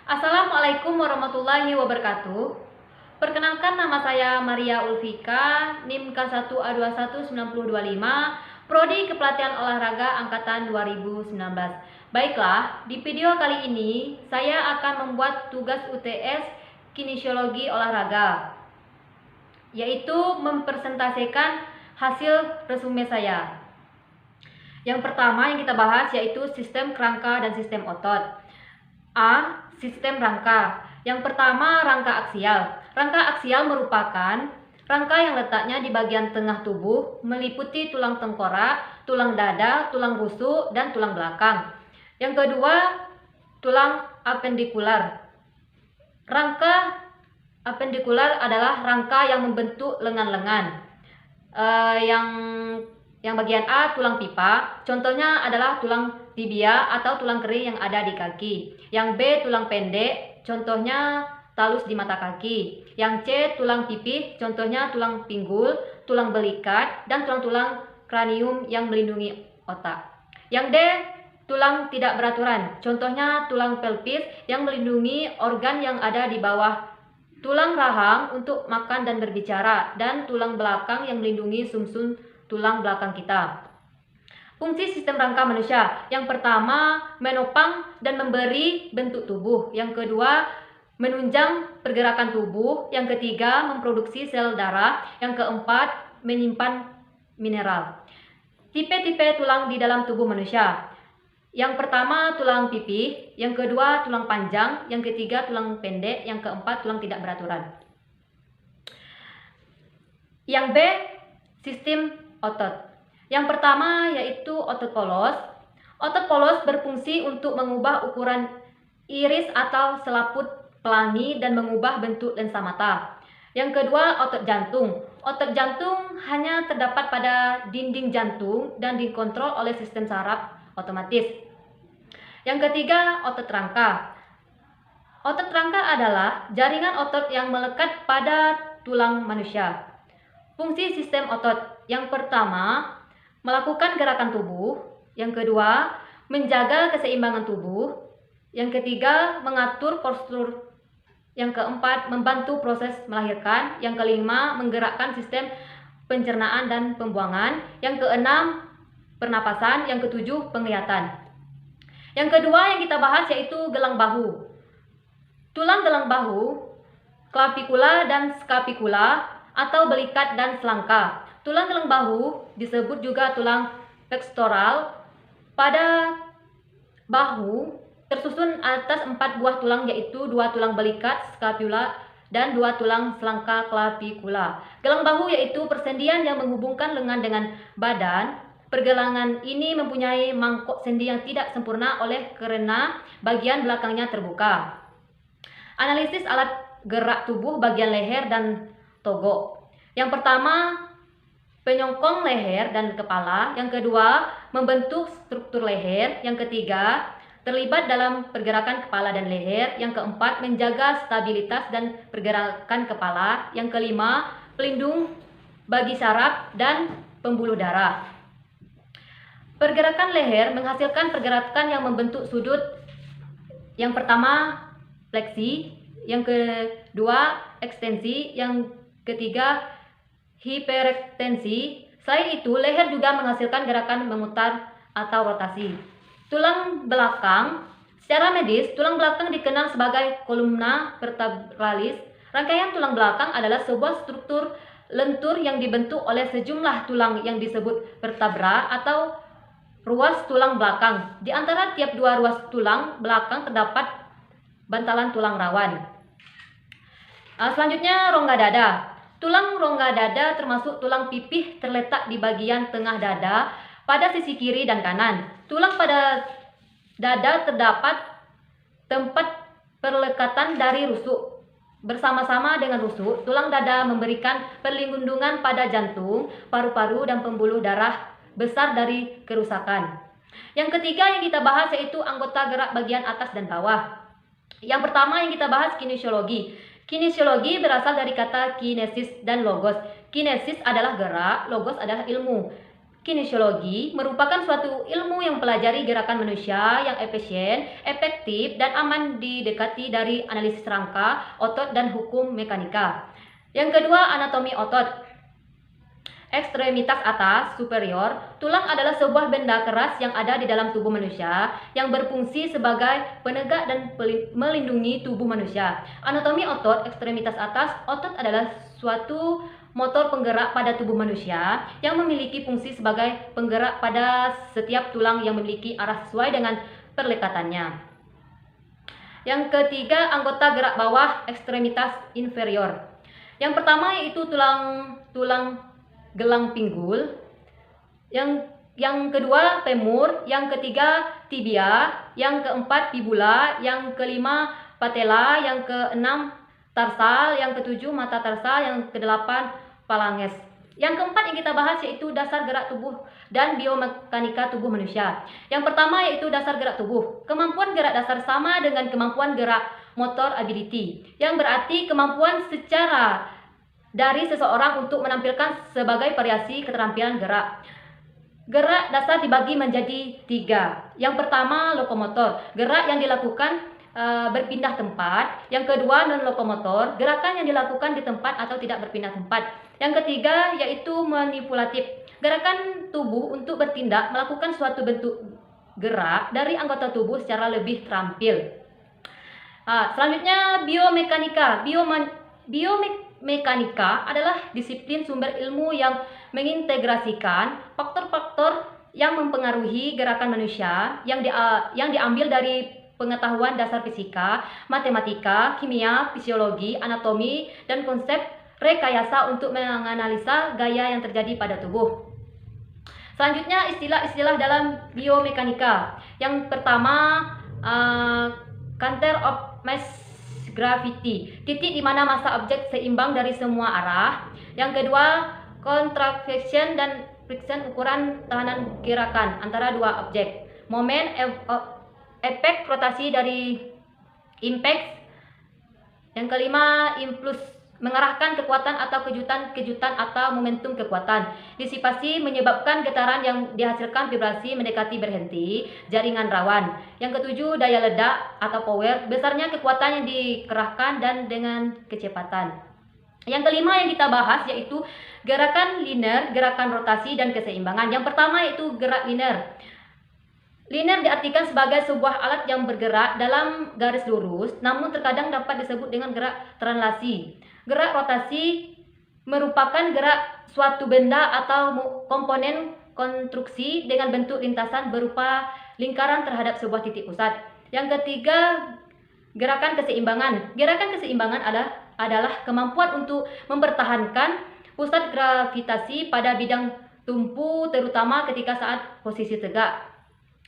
Assalamualaikum warahmatullahi wabarakatuh. Perkenalkan, nama saya Maria Ulfika, NIM K1A219025, Prodi Kepelatihan Olahraga Angkatan 2019. Baiklah, di video kali ini saya akan membuat tugas UTS Kinesiologi Olahraga, yaitu mempresentasikan hasil resume saya. Yang pertama yang kita bahas yaitu sistem kerangka dan sistem otot. A. Sistem rangka. Yang pertama, rangka aksial. Rangka aksial merupakan rangka yang letaknya di bagian tengah tubuh, meliputi tulang tengkorak, tulang dada, tulang rusuk, dan tulang belakang. Yang kedua, tulang apendikular. Rangka apendikular adalah rangka yang membentuk lengan-lengan. Yang bagian A, tulang pipa, contohnya adalah tulang tibia atau tulang kering yang ada di kaki. Yang B, tulang pendek, contohnya talus di mata kaki. Yang C, tulang pipih, contohnya tulang pinggul, tulang belikat, dan tulang-tulang kranium yang melindungi otak. Yang D, tulang tidak beraturan, contohnya tulang pelvis yang melindungi organ yang ada di bawah, tulang rahang untuk makan dan berbicara, dan tulang belakang yang melindungi sumsum tulang belakang kita. Fungsi sistem rangka manusia. Yang pertama, menopang dan memberi bentuk tubuh. Yang kedua, menunjang pergerakan tubuh. Yang ketiga, memproduksi sel darah. Yang keempat, menyimpan mineral. Tipe-tipe tulang di dalam tubuh manusia. Yang pertama, tulang pipih. Yang kedua, tulang panjang. Yang ketiga, tulang pendek. Yang keempat, tulang tidak beraturan. Yang B, sistem otot. Yang pertama yaitu otot polos. Otot polos berfungsi untuk mengubah ukuran iris atau selaput pelangi dan mengubah bentuk lensa mata. Yang kedua, otot jantung. Otot jantung hanya terdapat pada dinding jantung dan dikontrol oleh sistem saraf otomatis. Yang ketiga, otot rangka. Otot rangka adalah jaringan otot yang melekat pada tulang manusia. Fungsi sistem otot. Yang pertama, melakukan gerakan tubuh. Yang kedua, menjaga keseimbangan tubuh. Yang ketiga, mengatur postur. Yang keempat, membantu proses melahirkan. Yang kelima, menggerakkan sistem pencernaan dan pembuangan. Yang keenam, pernapasan. Yang ketujuh, penglihatan. Yang kedua yang kita bahas yaitu gelang bahu. Tulang gelang bahu, clavicula dan scapula, atau belikat dan selangka. Tulang gelang bahu disebut juga tulang pectoral. Pada bahu tersusun atas 4 buah tulang, yaitu 2 tulang belikat scapula dan 2 tulang selangka clavicula. Gelang bahu yaitu persendian yang menghubungkan lengan dengan badan. Pergelangan ini mempunyai mangkok sendi yang tidak sempurna oleh karena bagian belakangnya terbuka. Analisis alat gerak tubuh bagian leher dan togo. Yang pertama, penyongkong leher dan kepala. Yang kedua, membentuk struktur leher. Yang ketiga, terlibat dalam pergerakan kepala dan leher. Yang keempat, menjaga stabilitas dan pergerakan kepala. Yang kelima, pelindung bagi saraf dan pembuluh darah. Pergerakan leher menghasilkan pergerakan yang membentuk sudut. Yang pertama, fleksi. Yang kedua, ekstensi. Yang ketiga, hiperekstensi. Selain itu, leher juga menghasilkan gerakan memutar atau rotasi. Tulang belakang. Secara medis, tulang belakang dikenal sebagai columna vertebralis. Rangkaian tulang belakang adalah sebuah struktur lentur yang dibentuk oleh sejumlah tulang yang disebut vertebra atau ruas tulang belakang. Di antara tiap 2 ruas tulang belakang terdapat bantalan tulang rawan. Selanjutnya, rongga dada. Tulang rongga dada termasuk tulang pipih terletak di bagian tengah dada pada sisi kiri dan kanan. Tulang pada dada terdapat tempat perlekatan dari rusuk. Bersama-sama dengan rusuk, tulang dada memberikan perlindungan pada jantung, paru-paru, dan pembuluh darah besar dari kerusakan. Yang ketiga yang kita bahas yaitu anggota gerak bagian atas dan bawah. Yang pertama yang kita bahas kinesiologi. Kinesiologi berasal dari kata kinesis dan logos. Kinesis adalah gerak, logos adalah ilmu. Kinesiologi merupakan suatu ilmu yang mempelajari gerakan manusia yang efisien, efektif, dan aman didekati dari analisis rangka, otot, dan hukum mekanika. Yang kedua, anatomi otot. Ekstremitas atas, superior, tulang adalah sebuah benda keras yang ada di dalam tubuh manusia yang berfungsi sebagai penegak dan melindungi tubuh manusia. Anatomi otot, ekstremitas atas, otot adalah suatu motor penggerak pada tubuh manusia yang memiliki fungsi sebagai penggerak pada setiap tulang yang memiliki arah sesuai dengan perlekatannya. Yang ketiga, anggota gerak bawah, ekstremitas inferior. Yang pertama yaitu tulang gelang pinggul, yang kedua femur, yang ketiga tibia, yang keempat fibula, yang kelima patella, yang keenam tarsal, yang ketujuh mata tarsal, yang kedelapan phalanges. Yang keempat yang kita bahas yaitu dasar gerak tubuh dan biomekanika tubuh manusia. Yang pertama yaitu dasar gerak tubuh. Kemampuan gerak dasar sama dengan kemampuan gerak motor ability, yang berarti kemampuan secara dari seseorang untuk menampilkan sebagai variasi keterampilan gerak. Gerak dasar dibagi menjadi 3. Yang pertama lokomotor, gerak yang dilakukan berpindah tempat. Yang kedua non lokomotor, gerakan yang dilakukan di tempat atau tidak berpindah tempat. Yang ketiga yaitu manipulatif, gerakan tubuh untuk bertindak melakukan suatu bentuk gerak dari anggota tubuh secara lebih terampil. Selanjutnya biomekanika. Biomekanika adalah disiplin sumber ilmu yang mengintegrasikan faktor-faktor yang mempengaruhi gerakan manusia yang diambil dari pengetahuan dasar fisika, matematika, kimia, fisiologi, anatomi, dan konsep rekayasa untuk menganalisa gaya yang terjadi pada tubuh. Selanjutnya istilah-istilah dalam biomekanika. Yang pertama, center of mass gravity, titik di mana massa objek seimbang dari semua arah. Yang kedua, contraction dan friction, ukuran tahanan gerakan antara dua objek. Moment, efek rotasi dari impact. Yang kelima, impulse, mengarahkan kekuatan atau kejutan atau momentum kekuatan. Disipasi, menyebabkan getaran yang dihasilkan vibrasi mendekati berhenti, jaringan rawan. Yang ketujuh, daya ledak atau power, besarnya kekuatan yang dikerahkan dan dengan kecepatan. Yang kelima yang kita bahas yaitu gerakan linear, gerakan rotasi, dan keseimbangan. Yang pertama yaitu gerak linear. Linear diartikan sebagai sebuah alat yang bergerak dalam garis lurus, namun terkadang dapat disebut dengan gerak translasi. Gerak rotasi merupakan gerak suatu benda atau komponen konstruksi dengan bentuk lintasan berupa lingkaran terhadap sebuah titik pusat. Yang ketiga, gerakan keseimbangan. Gerakan keseimbangan adalah kemampuan untuk mempertahankan pusat gravitasi pada bidang tumpu, terutama ketika saat posisi tegak.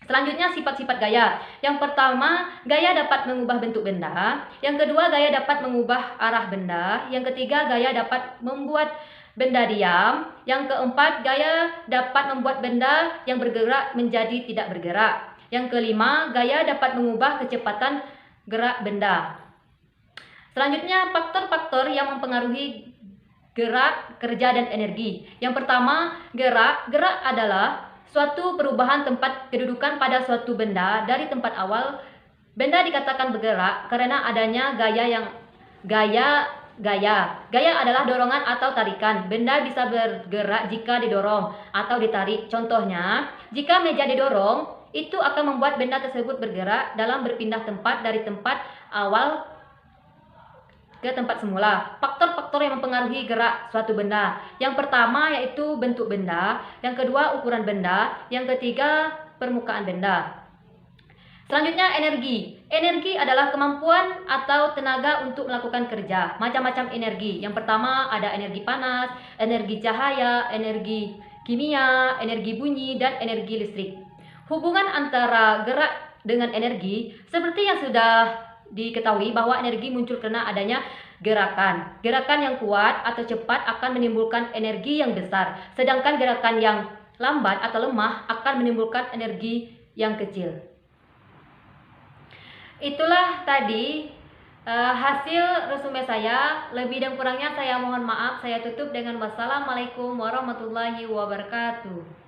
Selanjutnya, sifat-sifat gaya. Yang pertama, gaya dapat mengubah bentuk benda. Yang kedua, gaya dapat mengubah arah benda. Yang ketiga, gaya dapat membuat benda diam. Yang keempat, gaya dapat membuat benda yang bergerak menjadi tidak bergerak. Yang kelima, gaya dapat mengubah kecepatan gerak benda. Selanjutnya, faktor-faktor yang mempengaruhi gerak, kerja, dan energi. Yang pertama, gerak. Gerak adalah suatu perubahan tempat kedudukan pada suatu benda dari tempat awal. Benda dikatakan bergerak karena adanya Gaya adalah dorongan atau tarikan. Benda bisa bergerak jika didorong atau ditarik. Contohnya, jika meja didorong, itu akan membuat benda tersebut bergerak dalam berpindah tempat dari tempat awal ke tempat semula. Faktor-faktor yang mempengaruhi gerak suatu benda. Yang pertama yaitu bentuk benda, yang kedua ukuran benda, yang ketiga permukaan benda. Selanjutnya energi. Energi adalah kemampuan atau tenaga untuk melakukan kerja. Macam-macam energi. Yang pertama ada energi panas, energi cahaya, energi kimia, energi bunyi, dan energi listrik. Hubungan antara gerak dengan energi seperti yang sudah diketahui bahwa energi muncul karena adanya gerakan. Gerakan yang kuat atau cepat akan menimbulkan energi yang besar, sedangkan gerakan yang lambat atau lemah akan menimbulkan energi yang kecil. Itulah tadi hasil resume saya. Lebih dan kurangnya saya mohon maaf. Saya tutup dengan wassalamualaikum warahmatullahi wabarakatuh.